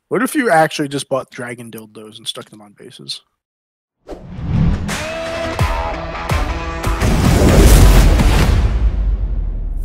What if you actually just bought dragon dildos and stuck them on bases?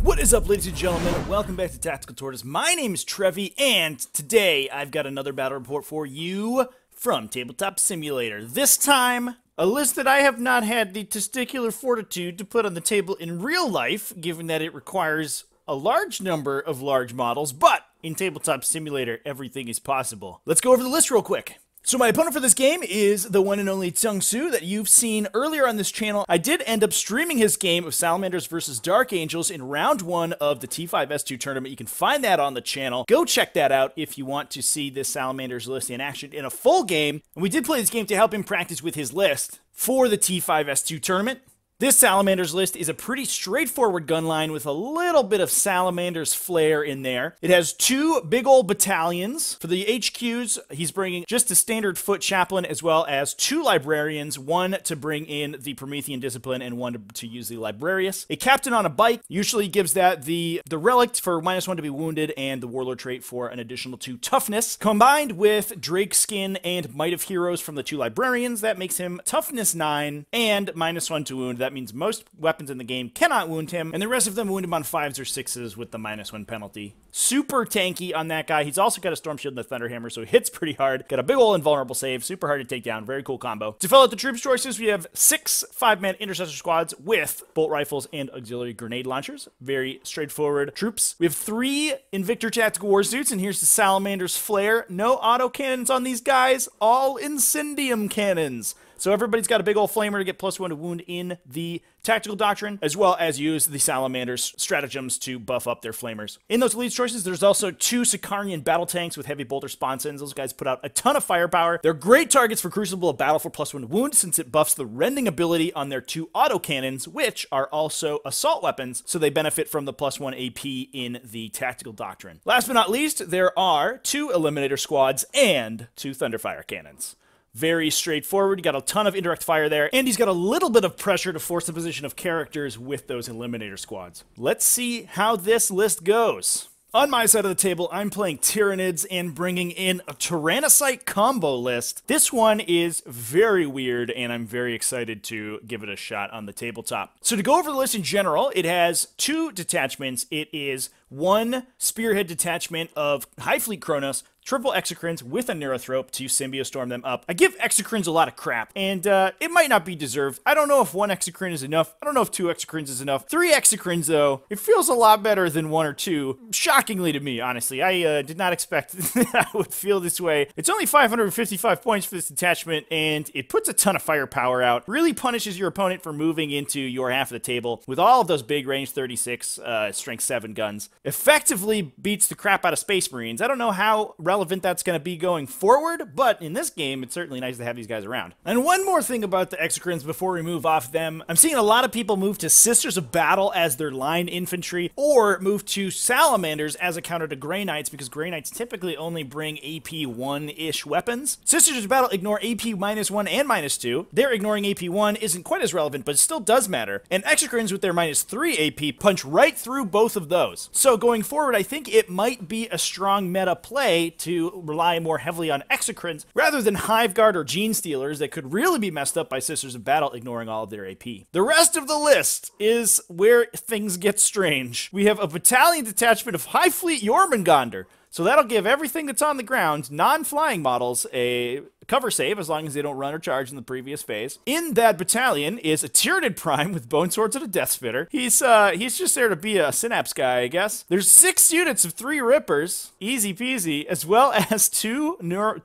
What is up, ladies and gentlemen? Welcome back to Tactical Tortoise. My name is Trevi, and today I've got another battle report for you from Tabletop Simulator. This time, a list that I have not had the testicular fortitude to put on the table in real life, given that it requires a large number of large models, but in Tabletop Simulator, everything is possible. Let's go over the list real quick. So my opponent for this game is the one and only Tsung-Su that you've seen earlier on this channel. I did end up streaming his game of Salamanders versus Dark Angels in round 1 of the T5S2 tournament. You can find that on the channel. Go check that out if you want to see this Salamanders list in action in a full game. And we did play this game to help him practice with his list for the T5S2 tournament. This Salamanders list is a pretty straightforward gun line with a little bit of Salamanders flair in there. It has 2 big old battalions. For the HQs, he's bringing just a standard foot chaplain as well as 2 librarians, 1 to bring in the Promethean discipline and 1 to use the librarius. A captain on a bike usually gives that the relic for -1 to be wounded and the warlord trait for an additional 2 toughness. Combined with Drake skin and might of heroes from the 2 librarians, that makes him toughness 9 and -1 to wound. That means most weapons in the game cannot wound him, and the rest of them wound him on 5s or 6s with the -1 penalty. Super tanky on that guy. He's also got a Storm Shield and a Thunder Hammer, so he hits pretty hard. Got a big ol' invulnerable save, super hard to take down, very cool combo. To fill out the troops choices, we have 6 5-man intercessor squads with bolt rifles and auxiliary grenade launchers. Very straightforward troops. We have 3 Invictor Tactical War Suits, and here's the Salamander's Flare. No auto cannons on these guys, all Incendium cannons. So everybody's got a big old flamer to get +1 to wound in the Tactical Doctrine, as well as use the Salamander's stratagems to buff up their flamers. In those elite choices, there's also 2 Sicarian battle tanks with heavy bolter sponsons. Those guys put out a ton of firepower. They're great targets for Crucible of Battle for +1 to wound, since it buffs the rending ability on their 2 autocannons, which are also assault weapons, so they benefit from the +1 AP in the Tactical Doctrine. Last but not least, there are 2 Eliminator squads and 2 Thunderfire cannons. Very straightforward. You got a ton of indirect fire there, and he's got a little bit of pressure to force the position of characters with those Eliminator squads. Let's see how this list goes. On my side of the table, I'm playing Tyranids and bringing in a Tyrannocyte combo list. This one is very weird, and I'm very excited to give it a shot on the tabletop. So to go over the list in general, it has 2 detachments. It is 1 Spearhead detachment of High Fleet Kronos, triple Exocrines with a Neurothrope to Symbiostorm them up. I give Exocrines a lot of crap, and it might not be deserved. I don't know if 1 Exocrine is enough. I don't know if 2 Exocrines is enough. 3 Exocrines, though, it feels a lot better than 1 or 2. Shockingly to me, honestly. I did not expect that I would feel this way. It's only 555 points for this detachment, and it puts a ton of firepower out. Really punishes your opponent for moving into your half of the table with all of those big range 36, strength 7 guns. Effectively beats the crap out of Space Marines. I don't know how relevant that's going to be going forward, but in this game, it's certainly nice to have these guys around. And one more thing about the Exocrines before we move off them. I'm seeing a lot of people move to Sisters of Battle as their line infantry, or move to Salamanders as a counter to Grey Knights, because Grey Knights typically only bring AP 1-ish weapons. Sisters of Battle ignore AP -1 and -2. Their ignoring AP 1 isn't quite as relevant, but it still does matter. And Exocrines with their -3 AP punch right through both of those. So going forward, I think it might be a strong meta play to rely more heavily on Exocrines rather than Hive Guard or Gene Stealers that could really be messed up by Sisters of Battle ignoring all of their AP. The rest of the list is where things get strange. We have a battalion detachment of High Fleet Jormungandr. So that'll give everything that's on the ground, non-flying models, a cover save as long as they don't run or charge in the previous phase. In that battalion is a Tyranid Prime with Bone Swords and a Death Spitter. He's just there to be a Synapse guy, I guess. There's 6 units of 3 Rippers, easy peasy, as well as 2 more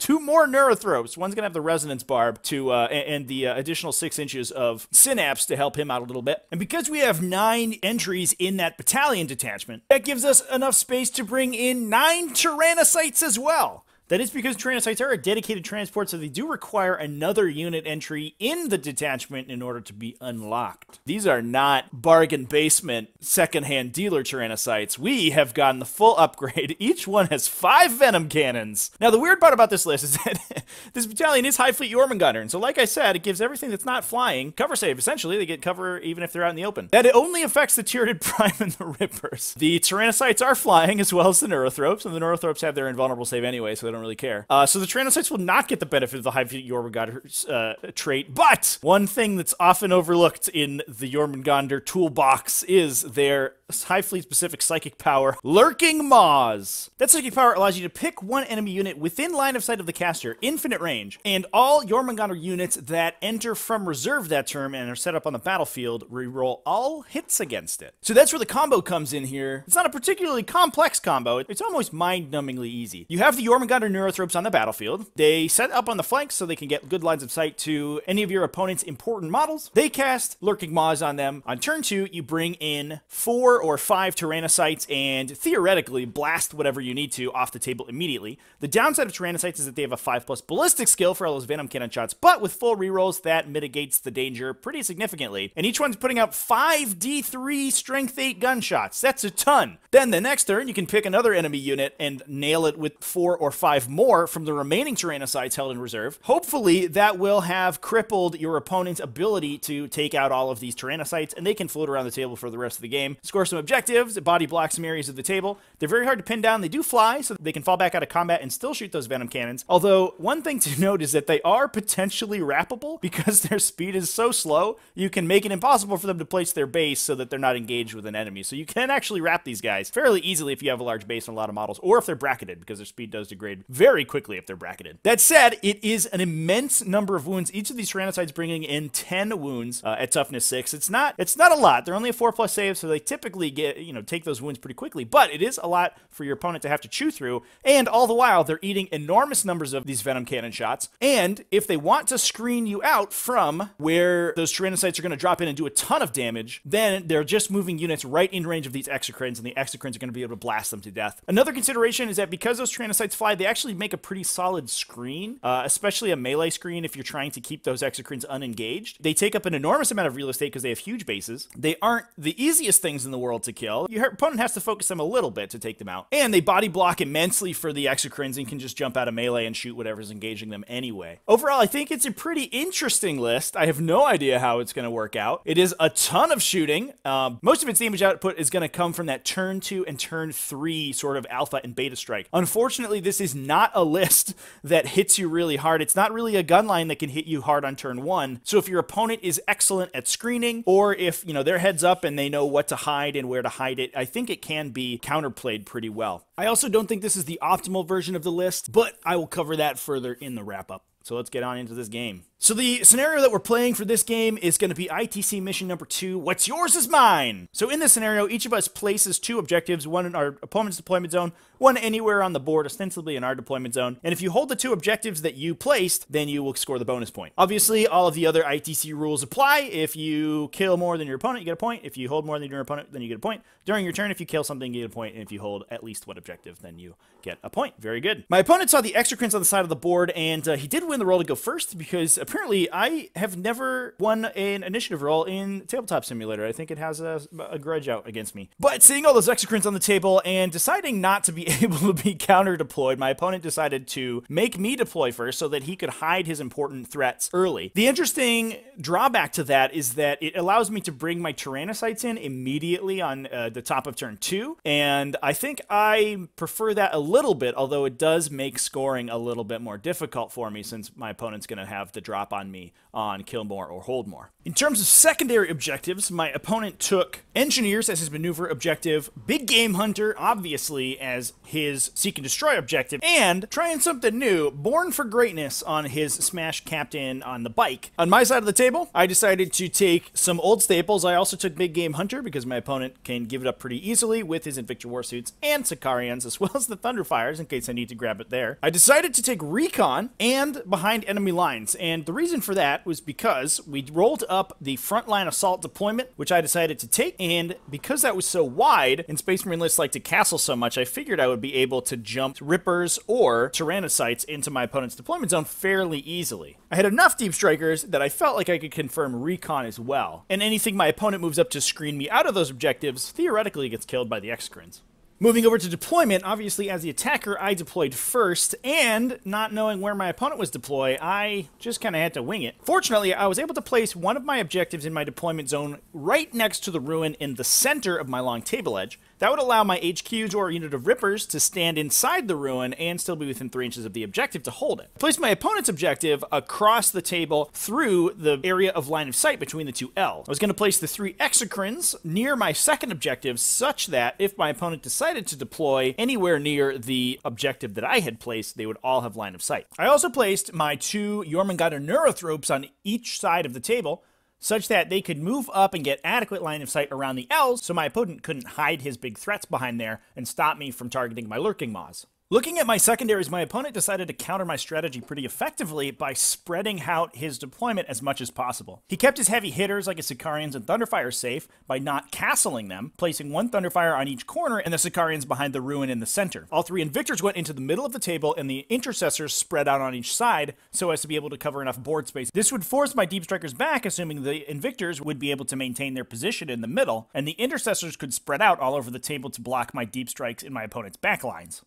Neurothropes. One's gonna have the Resonance Barb to and the additional 6 inches of Synapse to help him out a little bit. And because we have 9 entries in that battalion detachment, that gives us enough space to bring in 9 Tyrannocytes as well. That is because Tyrannocytes are a dedicated transport, so they do require another unit entry in the detachment in order to be unlocked. These are not bargain basement secondhand dealer Tyrannocytes. We have gotten the full upgrade. Each one has 5 venom cannons. Now, the weird part about this list is that this battalion is High Fleet Jormungandr, and so like I said, it gives everything that's not flying cover save. Essentially, they get cover even if they're out in the open. That it only affects the Tyranid Prime and the Rippers. The Tyrannocytes are flying as well as the Neurothropes, and the Neurothropes have their invulnerable save anyway, so they don't don't really care. So the Tyrannocytes will not get the benefit of the High Fleet Jormungandr trait, but one thing that's often overlooked in the Jormungandr toolbox is their High Fleet specific psychic power, Lurking Maws. That psychic power allows you to pick one enemy unit within line of sight of the caster, infinite range, and all Jormungandr units that enter from reserve that turn and are set up on the battlefield reroll all hits against it. So that's where the combo comes in here. It's not a particularly complex combo. It's almost mind-numbingly easy. You have the Jormungandr Neurothropes on the battlefield. They set up on the flanks so they can get good lines of sight to any of your opponent's important models. They cast Lurking Maws on them. On turn 2, you bring in 4 or 5 Tyrannocytes and theoretically blast whatever you need to off the table immediately. The downside of Tyrannocytes is that they have a 5+ ballistic skill for all those Venom Cannon shots, but with full rerolls, that mitigates the danger pretty significantly. And each one's putting out 5 D3 Strength 8 gunshots. That's a ton. Then the next turn, you can pick another enemy unit and nail it with 4 or 5 more from the remaining Tyrannocytes held in reserve. Hopefully, that will have crippled your opponent's ability to take out all of these Tyrannocytes, and they can float around the table for the rest of the game. Score some objectives, body block some areas of the table. They're very hard to pin down. They do fly, so they can fall back out of combat and still shoot those Venom Cannons. Although, one thing to note is that they are potentially wrappable because their speed is so slow, you can make it impossible for them to place their base so that they're not engaged with an enemy. So you can actually wrap these guys fairly easily if you have a large base and a lot of models, or if they're bracketed, because their speed does degrade very quickly if they're bracketed. That said, it is an immense number of wounds. Each of these Tyrannocytes bringing in 10 wounds at toughness 6. It's not a lot. They're only a 4+ save, so they typically get, take those wounds pretty quickly, but it is a lot for your opponent to have to chew through, and all the while, they're eating enormous numbers of these Venom Cannon shots, and if they want to screen you out from where those Tyrannocytes are going to drop in and do a ton of damage, then they're just moving units right in range of these Exocrines, and the Exocrines are going to be able to blast them to death. Another consideration is that because those Tyrannocytes fly, they actually make a pretty solid screen, especially a melee screen if you're trying to keep those Exocrines unengaged. They take up an enormous amount of real estate because they have huge bases. They aren't the easiest things in the world to kill. Your opponent has to focus them a little bit to take them out. And they body block immensely for the Exocrines and can just jump out of melee and shoot whatever's engaging them anyway. Overall, I think it's a pretty interesting list. I have no idea how it's going to work out. It is a ton of shooting. Most of its damage output is going to come from that turn 2 and turn 3 sort of alpha and beta strike. Unfortunately, this is not a list that hits you really hard. It's not really a gun line that can hit you hard on turn 1. So if your opponent is excellent at screening, or if, they're heads up and they know what to hide and where to hide it, I think it can be counterplayed pretty well. I also don't think this is the optimal version of the list, but I will cover that further in the wrap-up. So let's get on into this game. So the scenario that we're playing for this game is going to be ITC mission number 2, what's yours is mine. So in this scenario, each of us places 2 objectives, one in our opponent's deployment zone, one anywhere on the board, ostensibly in our deployment zone. And if you hold the 2 objectives that you placed, then you will score the bonus point. Obviously, all of the other ITC rules apply. If you kill more than your opponent, you get a point. If you hold more than your opponent, then you get a point. During your turn, if you kill something, you get a point. And if you hold at least one objective, then you get a point. Very good. My opponent saw the Exocrines on the side of the board, and he did win the roll to go first, because apparently I have never won an initiative roll in Tabletop Simulator. I think it has a grudge out against me. But seeing all those Exocrines on the table and deciding not to be able to be counter-deployed, my opponent decided to make me deploy first so that he could hide his important threats early. The interesting drawback to that is that it allows me to bring my Tyrannocytes in immediately on the top of turn 2, and I think I prefer that a little bit, although it does make scoring a little bit more difficult for me since my opponent's going to have the drop on me on kill more or hold more. In terms of secondary objectives, my opponent took Engineers as his maneuver objective, Big Game Hunter, obviously, as his Seek and Destroy objective, and trying something new, Born for Greatness on his Smash Captain on the bike. On my side of the table, I decided to take some old staples. I also took Big Game Hunter because my opponent can give it up pretty easily with his Invictor Warsuits and Sicarians, as well as the Thunderfires in case I need to grab it there. I decided to take Recon and Behind Enemy Lines, and the reason for that was because we rolled up the Frontline Assault deployment, which I decided to take, and because that was so wide and Space Marine lists like to castle so much, I figured I would be able to jump Rippers or Tyrannocytes into my opponent's deployment zone fairly easily. I had enough Deep Strikers that I felt like I could confirm Recon as well, and anything my opponent moves up to screen me out of those objectives theoretically gets killed by the Exocrines. Moving over to deployment, obviously as the attacker, I deployed first, and not knowing where my opponent was deployed, I just kind of had to wing it. Fortunately, I was able to place one of my objectives in my deployment zone right next to the ruin in the center of my long table edge. That would allow my HQs or unit of Rippers to stand inside the ruin and still be within 3 inches of the objective to hold it. Place my opponent's objective across the table through the area of line of sight between the 2 L's. I was going to place the 3 exocrines near my second objective such that if my opponent decided to deploy anywhere near the objective that I had placed, they would all have line of sight. I also placed my 2 Jormungandr Neurothropes on each side of the table, such that they could move up and get adequate line of sight around the L's so my opponent couldn't hide his big threats behind there and stop me from targeting my lurking maws. Looking at my secondaries, my opponent decided to counter my strategy pretty effectively by spreading out his deployment as much as possible. He kept his heavy hitters like his Sicarians and Thunderfire safe by not castling them, placing 1 Thunderfire on each corner and the Sicarians behind the ruin in the center. All 3 Invictors went into the middle of the table and the Intercessors spread out on each side so as to be able to cover enough board space. This would force my Deep Strikers back, assuming the Invictors would be able to maintain their position in the middle, and the Intercessors could spread out all over the table to block my Deep Strikes in my opponent's backlines.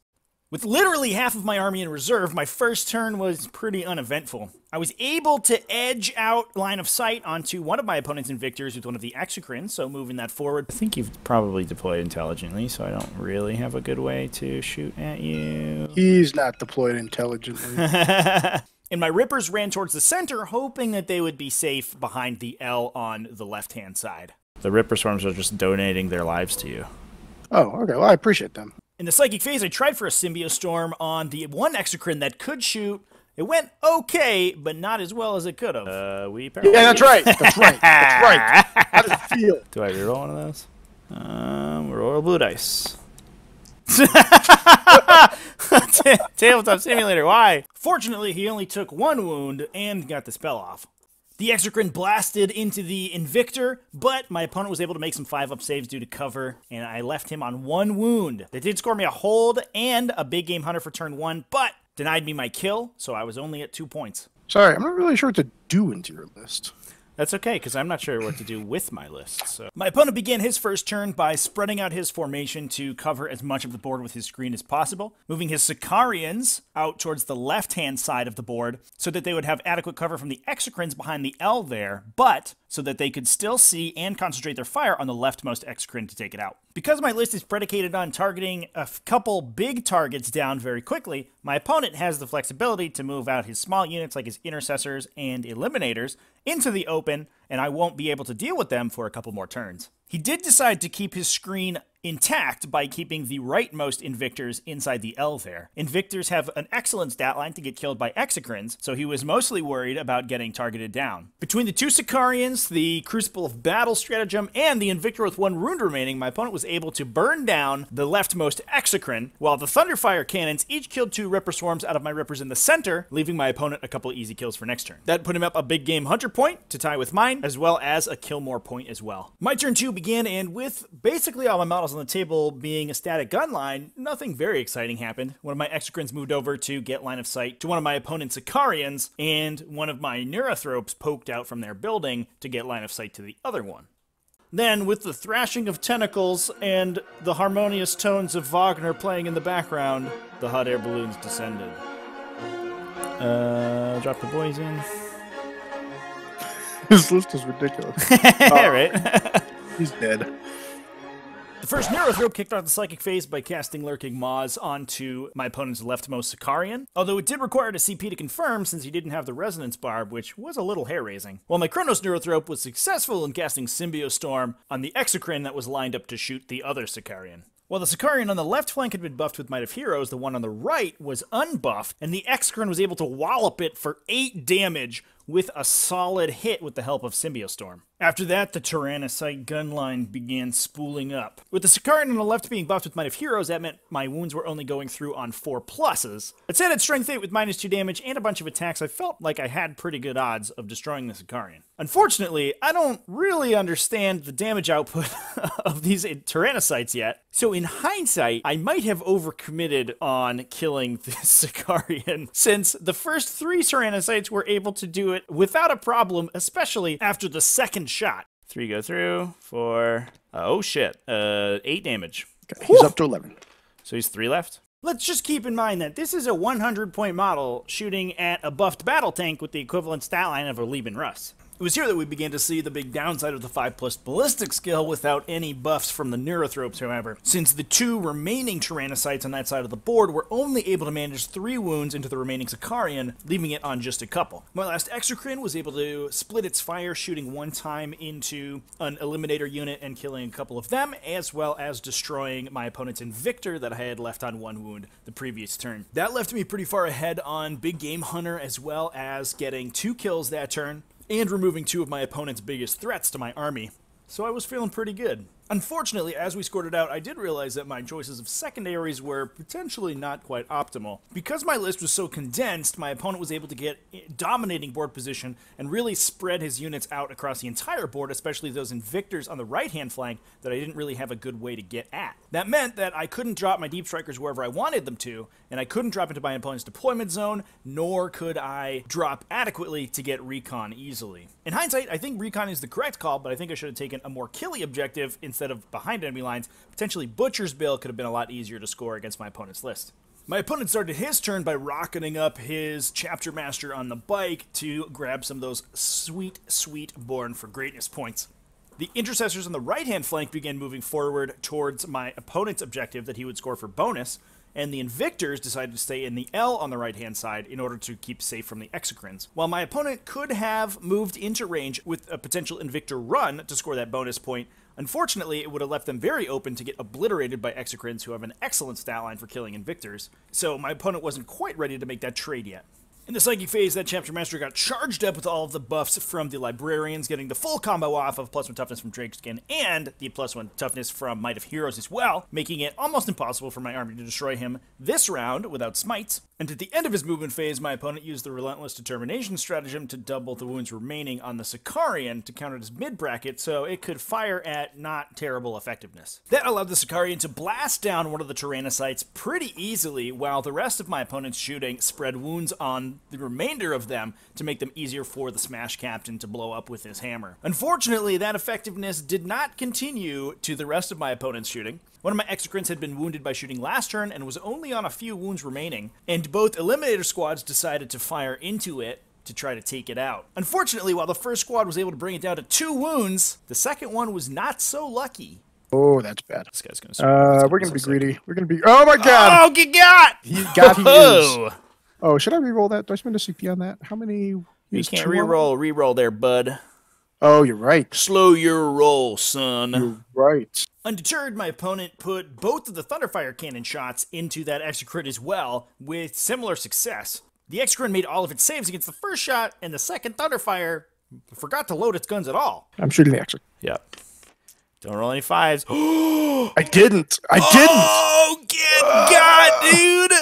With literally half of my army in reserve, my first turn was pretty uneventful. I was able to edge out line of sight onto one of my opponent's Invictors with one of the Exocrines, so moving that forward. I think you've probably deployed intelligently, so I don't really have a good way to shoot at you. He's not deployed intelligently. And my Rippers ran towards the center, hoping that they would be safe behind the L on the left-hand side. The Ripper Swarms are just donating their lives to you. Oh, okay. Well, I appreciate them. In the Psychic phase, I tried for a Symbiostorm on the 1 Exocrine that could shoot. It went okay, but not as well as it could have. Yeah, that's right. That's right. That's right. How does it feel? Do I reroll one of those? Roll a blue dice. Tabletop Simulator, why? Fortunately, he only took 1 wound and got the spell off. The Exocrine blasted into the Invictor, but my opponent was able to make some 5-up saves due to cover, and I left him on 1 wound. They did score me a hold and a big game hunter for turn 1, but denied me my kill, so I was only at 2 points. Sorry, I'm not really sure what to do into your list. That's okay, because I'm not sure what to do with my list. So my opponent began his first turn by spreading out his formation to cover as much of the board with his screen as possible, moving his Sicarians out towards the left-hand side of the board so that they would have adequate cover from the Exocrines behind the L there, but so that they could still see and concentrate their fire on the leftmost Exocrine to take it out. Because my list is predicated on targeting a couple big targets down very quickly, my opponent has the flexibility to move out his small units like his Intercessors and Eliminators into the open, and I won't be able to deal with them for a couple more turns. He did decide to keep his screen intact by keeping the rightmost Invictors inside the L there. Invictors have an excellent stat line to get killed by Exocrines, so he was mostly worried about getting targeted down. Between the 2 Sicarians, the Crucible of Battle stratagem, and the Invictor with 1 wound remaining, my opponent was able to burn down the leftmost Exocrine, while the Thunderfire cannons each killed 2 Ripper Swarms out of my Rippers in the center, leaving my opponent a couple easy kills for next turn. That put him up a big game hunter point to tie with mine, as well as a kill more point as well. My turn 2 began, and with basically all my models on the table being a static gun line, nothing very exciting happened. One of my Exocrines moved over to get line of sight to one of my opponent's Sicarians, and one of my Neurothropes poked out from their building to get line of sight to the other one. Then, with the thrashing of tentacles and the harmonious tones of Wagner playing in the background, the hot air balloons descended. Drop the boys in. This list is ridiculous. Right? He's dead. The first Neurothrope kicked off the Psychic phase by casting Lurking Maws onto my opponent's leftmost Sicarian, although it did require a CP to confirm since he didn't have the Resonance Barb, which was a little hair-raising. While my Chronos Neurothrope was successful in casting Symbiostorm on the Exocrine that was lined up to shoot the other Sicarian. While the Sicarian on the left flank had been buffed with Might of Heroes, the one on the right was unbuffed, and the Exocrine was able to wallop it for 8 damage with a solid hit with the help of Symbiostorm. After that, the Tyrannocyte gun line began spooling up. With the Sicarian on the left being buffed with Might of Heroes, that meant my wounds were only going through on 4+. Instead, at Strength 8 with -2 damage and a bunch of attacks, I felt like I had pretty good odds of destroying the Sicarian. Unfortunately, I don't really understand the damage output of these Tyrannocytes yet, so in hindsight, I might have overcommitted on killing the Sicarian, since the first 3 Tyrannocytes were able to do it without a problem, especially after the second shot. 3 go through, 4, oh shit, 8 damage. Okay, he's up to 11. So he's 3 left? Let's just keep in mind that this is a 100-point model shooting at a buffed battle tank with the equivalent stat line of a Lieben Russ. It was here that we began to see the big downside of the 5+ ballistic skill without any buffs from the Neurothropes, however, since the 2 remaining Tyrannocytes on that side of the board were only able to manage 3 wounds into the remaining Sicarian, leaving it on just a couple. My last Exocrine was able to split its fire, shooting 1 time into an Eliminator unit and killing a couple of them, as well as destroying my opponent's Invictor that I had left on 1 wound the previous turn. That left me pretty far ahead on Big Game Hunter, as well as getting 2 kills that turn, and removing 2 of my opponent's biggest threats to my army. So I was feeling pretty good. Unfortunately, as we scored it out, I did realize that my choices of secondaries were potentially not quite optimal. Because my list was so condensed, my opponent was able to get dominating board position and really spread his units out across the entire board, especially those Invictors on the right-hand flank that I didn't really have a good way to get at. That meant that I couldn't drop my Deep Strikers wherever I wanted them to, and I couldn't drop into my opponent's deployment zone, nor could I drop adequately to get Recon easily. In hindsight, I think Recon is the correct call, but I think I should have taken a more killy objective instead of behind enemy lines. Potentially Butcher's Bill could have been a lot easier to score against my opponent's list. My opponent started his turn by rocketing up his Chapter Master on the bike to grab some of those sweet, sweet Born for Greatness points. The Intercessors on the right-hand flank began moving forward towards my opponent's objective that he would score for bonus, and the Invictors decided to stay in the L on the right-hand side in order to keep safe from the Exocrines. While my opponent could have moved into range with a potential Invictor run to score that bonus point, unfortunately, it would have left them very open to get obliterated by Exocrines, who have an excellent stat line for killing Invictors, so my opponent wasn't quite ready to make that trade yet. In the Psychic phase, that Chapter Master got charged up with all of the buffs from the Librarians, getting the full combo off of +1 toughness from Drakeskin and the +1 toughness from Might of Heroes as well, making it almost impossible for my army to destroy him this round without smites. And at the end of his movement phase, my opponent used the Relentless Determination stratagem to double the wounds remaining on the Sicarian to counter his mid-bracket, so it could fire at not terrible effectiveness. That allowed the Sicarian to blast down one of the Tyrannocytes pretty easily, while the rest of my opponent's shooting spread wounds on the remainder of them to make them easier for the Smash Captain to blow up with his hammer. Unfortunately, that effectiveness did not continue to the rest of my opponent's shooting. One of my Exocrines had been wounded by shooting last turn and was only on a few wounds remaining, and both Eliminator squads decided to fire into it to try to take it out. Unfortunately, while the first squad was able to bring it down to 2 wounds, the second one was not so lucky. Oh, that's bad. This guy's gonna we're gonna be greedy. We're gonna be. Oh my god! Oh, get got! He is. Oh, should I re-roll that? Do I spend a CP on that? How many? You can't re-roll there, bud. Oh, you're right. Slow your roll, son. You're right. Undeterred, my opponent put both of the Thunderfire cannon shots into that Exocrit as well, with similar success. The Exocrit made all of its saves against the first shot, and the second Thunderfire forgot to load its guns at all. I'm shooting the Exocrit. Yep. Don't roll any 5s. I didn't. Oh, get got, dude!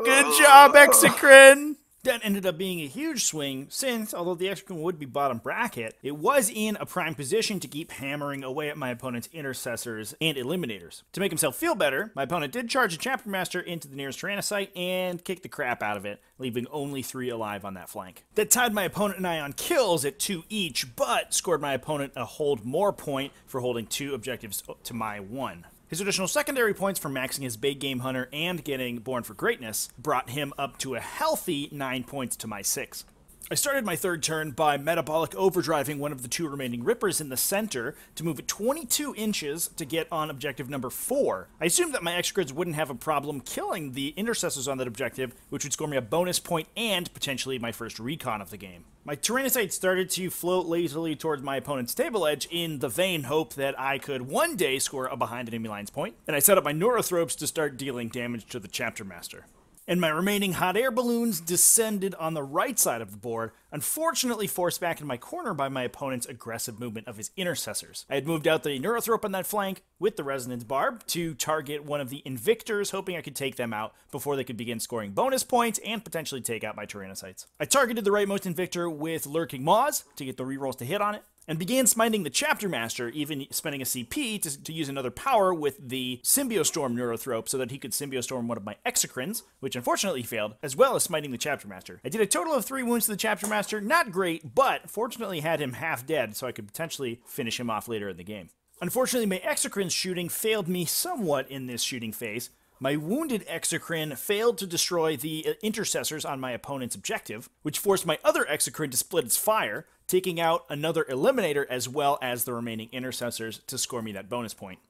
Good job, Exocrine! That ended up being a huge swing, since, although the Exocrine would be bottom bracket, it was in a prime position to keep hammering away at my opponent's Intercessors and Eliminators. To make himself feel better, my opponent did charge a Chapter Master into the nearest Tyrannocyte and kick the crap out of it, leaving only 3 alive on that flank. That tied my opponent and I on kills at 2 each, but scored my opponent a hold more point for holding 2 objectives to my 1. His additional secondary points for maxing his Big Game Hunter and getting Born for Greatness brought him up to a healthy 9 points to my 6. I started my third turn by Metabolic Overdriving one of the 2 remaining Rippers in the center to move it 22 inches to get on objective number 4. I assumed that my Exocrines wouldn't have a problem killing the Intercessors on that objective, which would score me a bonus point and potentially my first recon of the game. My Tyrannocyte started to float lazily towards my opponent's table edge in the vain hope that I could one day score a behind enemy lines point, and I set up my Neurothropes to start dealing damage to the Chapter Master. And my remaining hot air balloons descended on the right side of the board, unfortunately forced back in my corner by my opponent's aggressive movement of his Intercessors. I had moved out the Neurothrope on that flank with the Resonance Barb to target one of the Invictors, hoping I could take them out before they could begin scoring bonus points and potentially take out my Tyrannocytes. I targeted the rightmost Invictor with Lurking Maws to get the rerolls to hit on it, and began smiting the Chapter Master, even spending a CP to use another power with the Symbiostorm Neurothrope so that he could Symbiostorm one of my Exocrines, which unfortunately failed, as well as smiting the Chapter Master. I did a total of 3 wounds to the Chapter Master, not great, but fortunately had him half dead, so I could potentially finish him off later in the game. Unfortunately, my Exocrine's shooting failed me somewhat in this shooting phase. My wounded exocrine failed to destroy the intercessors on my opponent's objective, which forced my other exocrine to split its fire, taking out another eliminator as well as the remaining intercessors to score me that bonus point.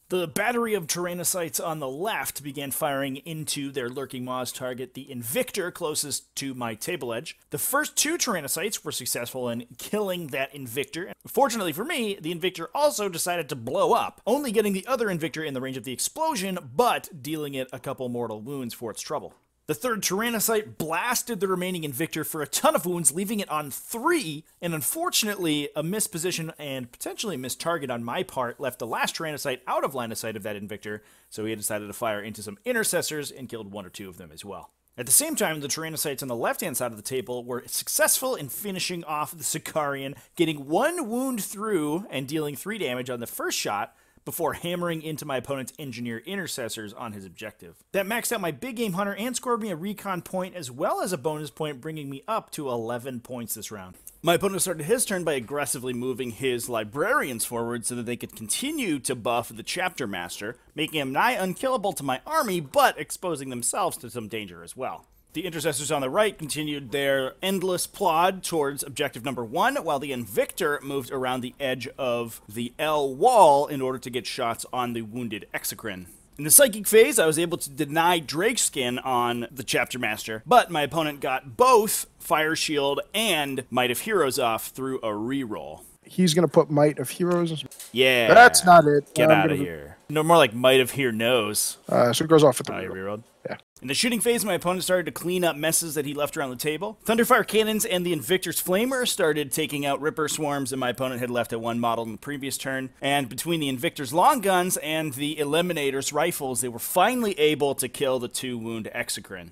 The battery of Tyrannocytes on the left began firing into their lurking Maws target, the Invictor closest to my table edge. The first 2 Tyrannocytes were successful in killing that Invictor. Fortunately for me, the Invictor also decided to blow up, only getting the other Invictor in the range of the explosion, but dealing it a couple mortal wounds for its trouble. The third Tyrannocyte blasted the remaining Invictor for a ton of wounds, leaving it on 3, and unfortunately, a missed position and potentially missed target on my part left the last Tyrannocyte out of line of sight of that Invictor, so he had decided to fire into some intercessors and killed 1 or 2 of them as well. At the same time, the Tyrannocytes on the left-hand side of the table were successful in finishing off the Sicarian, getting 1 wound through and dealing 3 damage on the first shot, before hammering into my opponent's engineer intercessors on his objective. That maxed out my big game hunter and scored me a recon point as well as a bonus point, bringing me up to 11 points this round. My opponent started his turn by aggressively moving his librarians forward so that they could continue to buff the chapter master, making him nigh unkillable to my army, but exposing themselves to some danger as well. The intercessors on the right continued their endless plod towards objective number 1, while the Invictor moved around the edge of the L wall in order to get shots on the wounded exocrine. In the psychic phase, I was able to deny Drakeskin on the chapter master, but my opponent got both Fire Shield and Might of Heroes off through a reroll. He's going to put Might of Heroes. Yeah. That's not it. Get out of here. No, more like Might of Here Knows. So it goes off with the reroll. Yeah. In the shooting phase, my opponent started to clean up messes that he left around the table. Thunderfire Cannons and the Invictor's Flamer started taking out Ripper Swarms that my opponent had left at 1 model in the previous turn. And between the Invictor's Long Guns and the Eliminator's Rifles, they were finally able to kill the 2 wound exocrine.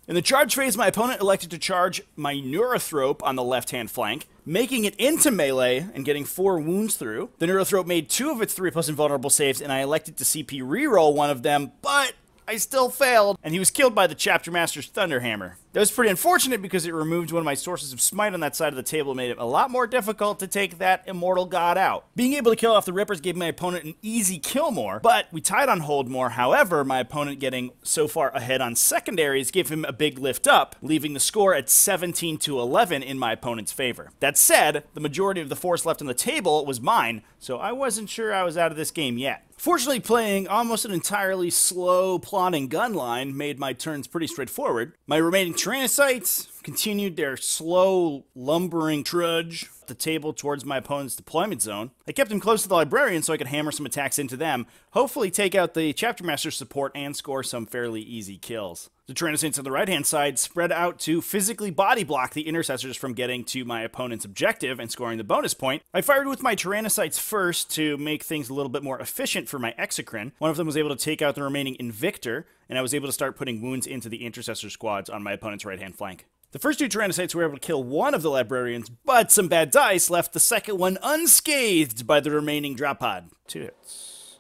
In the charge phase, my opponent elected to charge my Neurothrope on the left-hand flank, making it into melee and getting 4 wounds through. The Neurothrope made 2 of its 3+ invulnerable saves, and I elected to CP reroll 1 of them, but I still failed, and he was killed by the Chapter Master's Thunderhammer. That was pretty unfortunate because it removed one of my sources of smite on that side of the table and made it a lot more difficult to take that immortal god out. Being able to kill off the Rippers gave my opponent an easy kill more, but we tied on hold more. However, my opponent getting so far ahead on secondaries gave him a big lift up, leaving the score at 17-11 in my opponent's favor. That said, the majority of the force left on the table was mine, so I wasn't sure I was out of this game yet. Fortunately, playing almost an entirely slow plotting gun line made my turns pretty straightforward. My remaining Tyrannocytes continued their slow, lumbering trudge up the table towards my opponent's deployment zone. I kept him close to the librarian so I could hammer some attacks into them, hopefully take out the Chapter Master's support and score some fairly easy kills. The Tyrannocytes on the right-hand side spread out to physically body block the intercessors from getting to my opponent's objective and scoring the bonus point. I fired with my Tyrannocytes first to make things a little bit more efficient for my exocrine. One of them was able to take out the remaining Invictor, and I was able to start putting wounds into the intercessor squads on my opponent's right-hand flank. The first 2 Tyrannocytes were able to kill 1 of the librarians, but some bad dice left the second one unscathed by the remaining drop pod. 2 hits.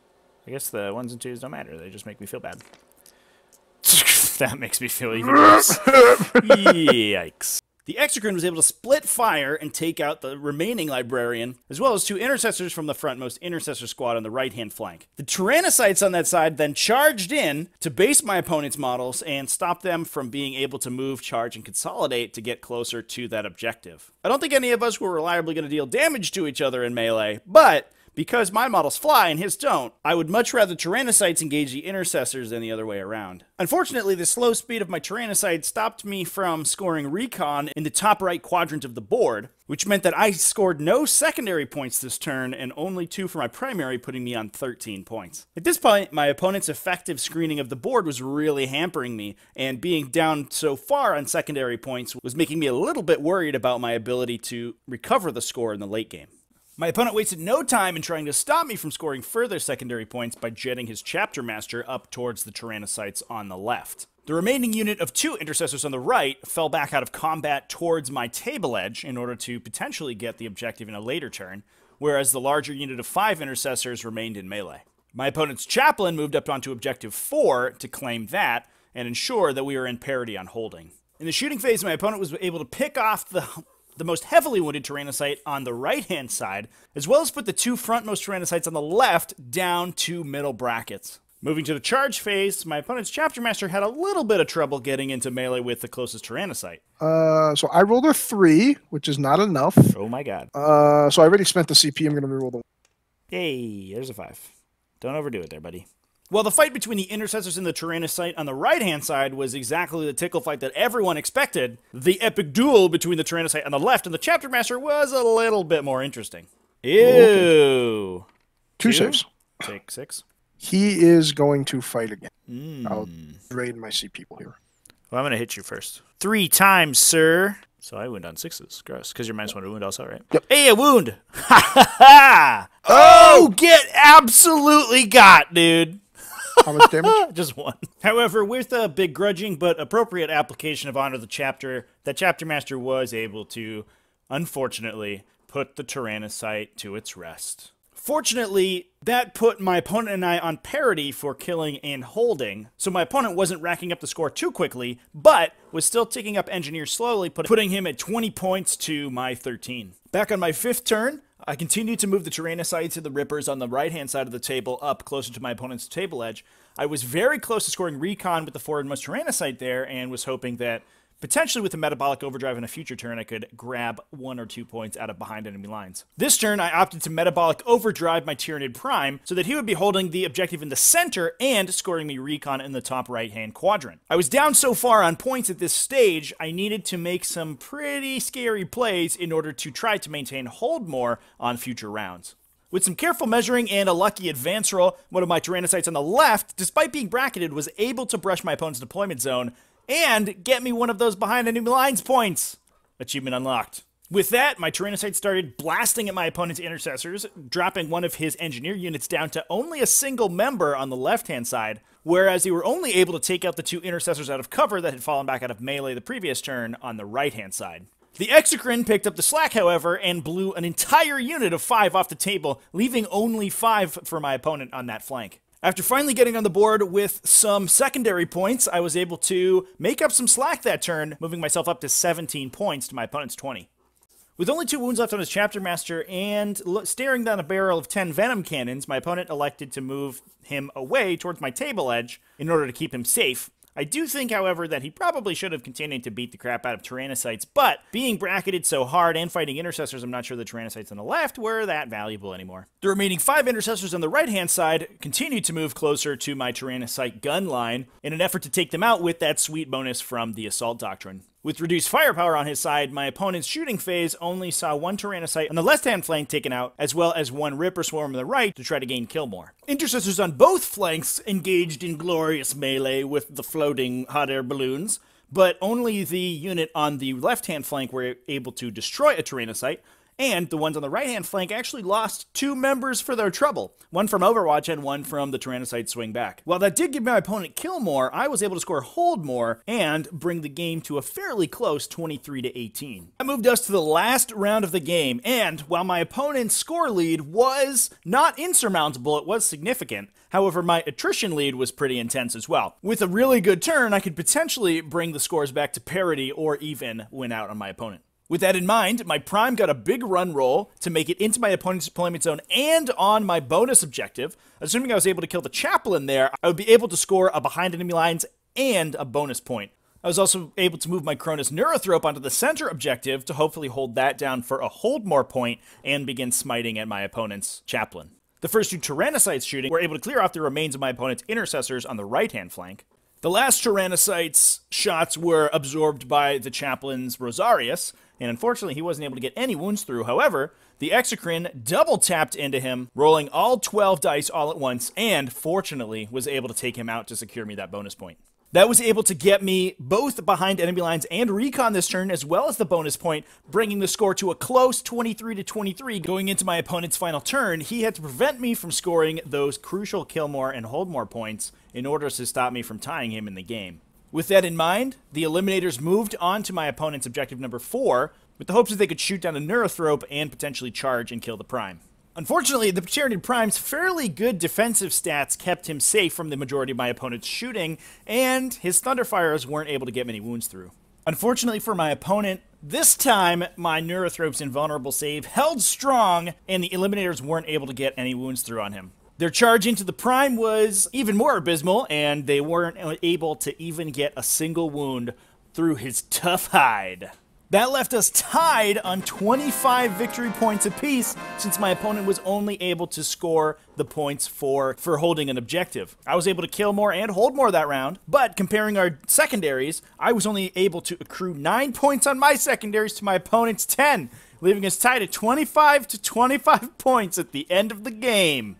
I guess the 1s and 2s don't matter, they just make me feel bad. That makes me feel even worse. Yikes. The exocrine was able to split fire and take out the remaining librarian, as well as 2 intercessors from the frontmost intercessor squad on the right-hand flank. The Tyrannocytes on that side then charged in to base my opponent's models and stop them from being able to move, charge, and consolidate to get closer to that objective. I don't think any of us were reliably going to deal damage to each other in melee, but because my models fly and his don't, I would much rather Tyrannocytes engage the intercessors than the other way around. Unfortunately, the slow speed of my Tyrannocyte stopped me from scoring Recon in the top right quadrant of the board, which meant that I scored no secondary points this turn and only 2 for my primary, putting me on 13 points. At this point, my opponent's effective screening of the board was really hampering me, and being down so far on secondary points was making me a little bit worried about my ability to recover the score in the late game. My opponent wasted no time in trying to stop me from scoring further secondary points by jetting his Chapter Master up towards the Tyrannocytes on the left. The remaining unit of 2 intercessors on the right fell back out of combat towards my table edge in order to potentially get the objective in a later turn, whereas the larger unit of 5 intercessors remained in melee. My opponent's Chaplain moved up onto objective 4 to claim that and ensure that we were in parity on holding. In the shooting phase, my opponent was able to pick off the most heavily wounded Tyrannocyte on the right-hand side, as well as put the 2 frontmost Tyrannocytes on the left down to middle brackets. Moving to the charge phase, my opponent's Chapter Master had a little bit of trouble getting into melee with the closest Tyrannocyte. So I rolled a 3, which is not enough. Oh my god. So I already spent the CP. I'm going to reroll the 1. Hey, there's a 5. Don't overdo it there, buddy. Well, the fight between the Intercessors and the Tyrannocyte on the right-hand side was exactly the tickle fight that everyone expected. The epic duel between the Tyrannocyte on the left and the Chapter Master was a little bit more interesting. Ew. Okay. 2 saves. Take 6. He is going to fight again. I'll drain my CP here. Well, I'm going to hit you first. 3 times, sir. So I wound on 6s. Gross. Because you're -1 to wound also, right? Yep. Hey, a wound! Ha ha ha! Oh, get absolutely got, dude. How much damage? Just 1. However, with a begrudging but appropriate application of Honor the Chapter, the Chapter Master was able to, unfortunately, put the Tyrannocyte to its rest. Fortunately, that put my opponent and I on parity for killing and holding, so my opponent wasn't racking up the score too quickly, but was still ticking up Engineer slowly, putting him at 20 points to my 13. Back on my 5th turn, I continued to move the Tyrannocytes and the Rippers on the right-hand side of the table up closer to my opponent's table edge. I was very close to scoring Recon with the forwardmost Tyrannocyte there, and was hoping that potentially with a Metabolic Overdrive in a future turn, I could grab 1 or 2 points out of behind enemy lines. This turn, I opted to Metabolic Overdrive my Tyranid Prime so that he would be holding the objective in the center and scoring me Recon in the top right-hand quadrant. I was down so far on points at this stage, I needed to make some pretty scary plays in order to try to maintain hold more on future rounds. With some careful measuring and a lucky advance roll, one of my Tyrannocytes on the left, despite being bracketed, was able to brush my opponent's deployment zone and get me one of those behind enemy lines points. Achievement unlocked. With that, my Tyrannocyte started blasting at my opponent's Intercessors, dropping one of his Engineer units down to only a single member on the left-hand side, whereas they were only able to take out the 2 Intercessors out of cover that had fallen back out of melee the previous turn on the right-hand side. The Exocrine picked up the slack, however, and blew an entire unit of 5 off the table, leaving only 5 for my opponent on that flank. After finally getting on the board with some secondary points, I was able to make up some slack that turn, moving myself up to 17 points to my opponent's 20. With only 2 wounds left on his Chapter Master and staring down a barrel of 10 Venom Cannons, my opponent elected to move him away towards my table edge in order to keep him safe. I do think, however, that he probably should have continued to beat the crap out of Tyrannocytes, but being bracketed so hard and fighting Intercessors, I'm not sure the Tyrannocytes on the left were that valuable anymore. The remaining 5 Intercessors on the right-hand side continued to move closer to my Tyrannocyte gun line in an effort to take them out with that sweet bonus from the Assault Doctrine. With reduced firepower on his side, my opponent's shooting phase only saw 1 Tyrannocyte on the left-hand flank taken out, as well as 1 Ripper Swarm on the right to try to gain kill more. Intercessors on both flanks engaged in glorious melee with the floating hot air balloons, but only the unit on the left-hand flank were able to destroy a Tyrannocyte, and the ones on the right-hand flank actually lost 2 members for their trouble, one from Overwatch and one from the Tyrannocyte swing back. While that did give my opponent kill more, I was able to score hold more and bring the game to a fairly close 23-18. That moved us to the last round of the game, and while my opponent's score lead was not insurmountable, it was significant. However, my attrition lead was pretty intense as well. With a really good turn, I could potentially bring the scores back to parity or even win out on my opponent. With that in mind, my Prime got a big run roll to make it into my opponent's deployment zone and on my bonus objective. Assuming I was able to kill the Chaplain there, I would be able to score a behind enemy lines and a bonus point. I was also able to move my Cronus Neurothrope onto the center objective to hopefully hold that down for a hold more point and begin smiting at my opponent's Chaplain. The first 2 Tyrannocytes shooting were able to clear off the remains of my opponent's Intercessors on the right-hand flank. The last Tyrannocyte's shots were absorbed by the Chaplain's Rosarius, and unfortunately he wasn't able to get any wounds through. However, the Exocrine double-tapped into him, rolling all 12 dice all at once, and fortunately was able to take him out to secure me that bonus point. That was able to get me both behind enemy lines and Recon this turn, as well as the bonus point, bringing the score to a close 23-23. Going into my opponent's final turn, he had to prevent me from scoring those crucial kill more and hold more points in order to stop me from tying him in the game. With that in mind, the Eliminators moved on to my opponent's objective number 4, with the hopes that they could shoot down a Neurothrope and potentially charge and kill the Prime. Unfortunately, the Tyranid Prime's fairly good defensive stats kept him safe from the majority of my opponent's shooting, and his Thunderfires weren't able to get many wounds through. Unfortunately for my opponent, this time my Neurothrope's invulnerable save held strong, and the Eliminators weren't able to get any wounds through on him. Their charge into the Prime was even more abysmal, and they weren't able to even get a single wound through his tough hide. That left us tied on 25 victory points apiece, since my opponent was only able to score the points for holding an objective. I was able to kill more and hold more that round, but comparing our secondaries, I was only able to accrue 9 points on my secondaries to my opponent's 10, leaving us tied at 25 to 25 points at the end of the game.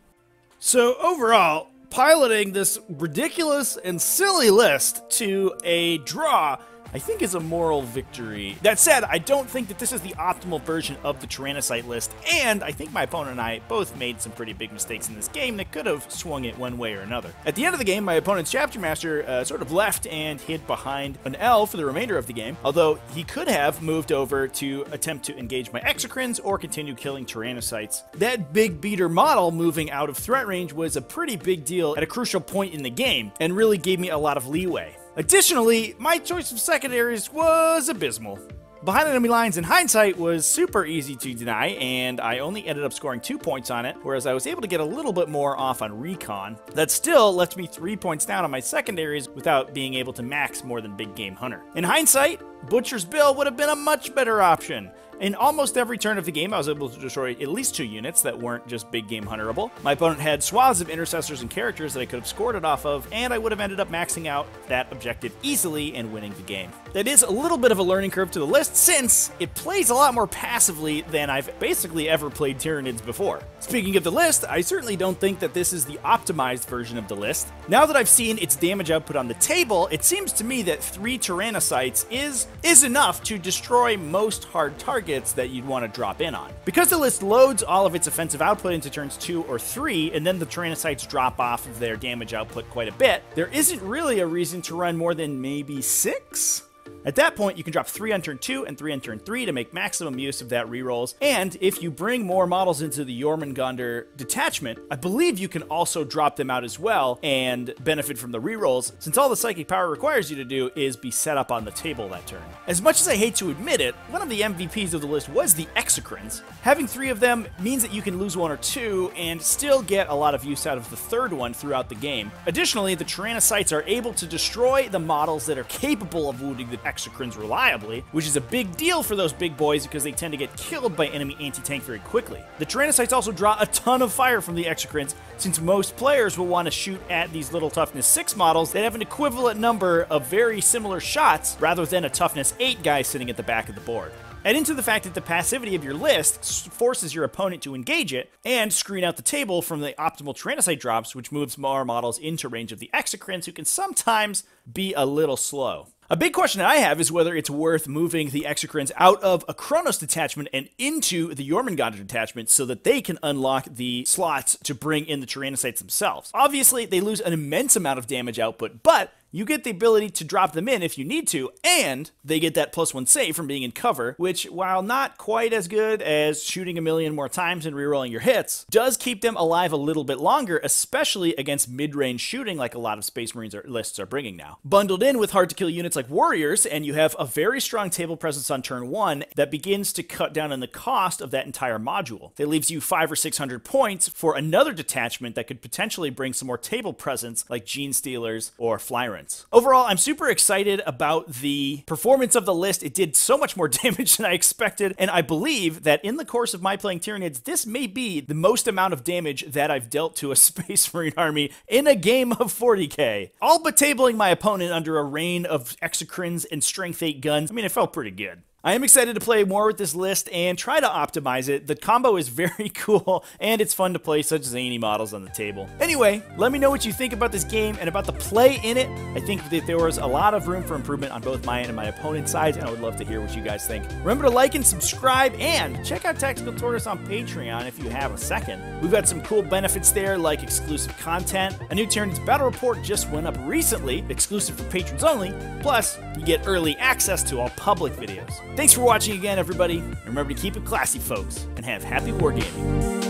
So overall, piloting this ridiculous and silly list to a draw, I think, is a moral victory. That said, I don't think that this is the optimal version of the Tyrannocyte list, and I think my opponent and I both made some pretty big mistakes in this game that could have swung it one way or another. At the end of the game, my opponent's Chapter Master sort of left and hid behind an L for the remainder of the game, although he could have moved over to attempt to engage my Exocrines or continue killing Tyrannocytes. That big beater model moving out of threat range was a pretty big deal at a crucial point in the game, and really gave me a lot of leeway. Additionally, my choice of secondaries was abysmal. Behind enemy lines in hindsight was super easy to deny, and I only ended up scoring 2 points on it, whereas I was able to get a little bit more off on Recon. That still left me 3 points down on my secondaries without being able to max more than Big Game Hunter. In hindsight, Butcher's Bill would have been a much better option. In almost every turn of the game, I was able to destroy at least 2 units that weren't just Big Game Hunterable. My opponent had swaths of intercessors and characters that I could have scored it off of, and I would have ended up maxing out that objective easily and winning the game. That is a little bit of a learning curve to the list, since it plays a lot more passively than I've basically ever played Tyranids before. Speaking of the list, I certainly don't think that this is the optimized version of the list. Now that I've seen its damage output on the table, it seems to me that 3 Tyrannocytes is enough to destroy most hard targets that you'd want to drop in on. Because the list loads all of its offensive output into turns 2 or 3, and then the Tyrannocytes drop off of their damage output quite a bit, there isn't really a reason to run more than maybe 6? At that point, you can drop 3 on turn 2 and 3 on turn 3 to make maximum use of that rerolls, and if you bring more models into the Jormungandr detachment, I believe you can also drop them out as well and benefit from the rerolls, since all the psychic power requires you to do is be set up on the table that turn. As much as I hate to admit it, one of the MVPs of the list was the Exocrines. Having 3 of them means that you can lose 1 or 2 and still get a lot of use out of the third one throughout the game. Additionally, the Tyrannocytes are able to destroy the models that are capable of wounding the Exocrines reliably, which is a big deal for those big boys because they tend to get killed by enemy anti-tank very quickly. The Tyrannocytes also draw a ton of fire from the Exocrines, since most players will want to shoot at these little toughness 6 models that have an equivalent number of very similar shots rather than a toughness 8 guy sitting at the back of the board. Add into the fact that the passivity of your list forces your opponent to engage it, and screen out the table from the optimal Tyrannocyte drops, which moves more models into range of the Exocrines, who can sometimes be a little slow. A big question that I have is whether it's worth moving the Exocrines out of a Kronos detachment and into the Jormungandr detachment so that they can unlock the slots to bring in the Tyrannocytes themselves. Obviously, they lose an immense amount of damage output, but you get the ability to drop them in if you need to, and they get that +1 save from being in cover, which, while not quite as good as shooting a million more times and rerolling your hits, does keep them alive a little bit longer, especially against mid-range shooting like a lot of Space Marines lists are bringing now. Bundled in with hard-to-kill units like Warriors, and you have a very strong table presence on turn 1 that begins to cut down on the cost of that entire module. That leaves you 500 or 600 points for another detachment that could potentially bring some more table presence like Gene Stealers or Flyrants. Overall, I'm super excited about the performance of the list. It did so much more damage than I expected, and I believe that in the course of my playing Tyranids, this may be the most amount of damage that I've dealt to a Space Marine army in a game of 40k. All but tabling my opponent under a rain of Exocrines and Strength 8 guns. I mean, it felt pretty good. I am excited to play more with this list and try to optimize it. The combo is very cool, and it's fun to play such zany models on the table. Anyway, let me know what you think about this game and about the play in it. I think that there was a lot of room for improvement on both my and my opponent's sides, and I would love to hear what you guys think. Remember to like and subscribe, and check out Tactical Tortoise on Patreon if you have a second. We've got some cool benefits there, like exclusive content. A new Tyranids battle report just went up recently, exclusive for patrons only, plus you get early access to all public videos. Thanks for watching again, everybody. Remember to keep it classy, folks, and have happy wargaming.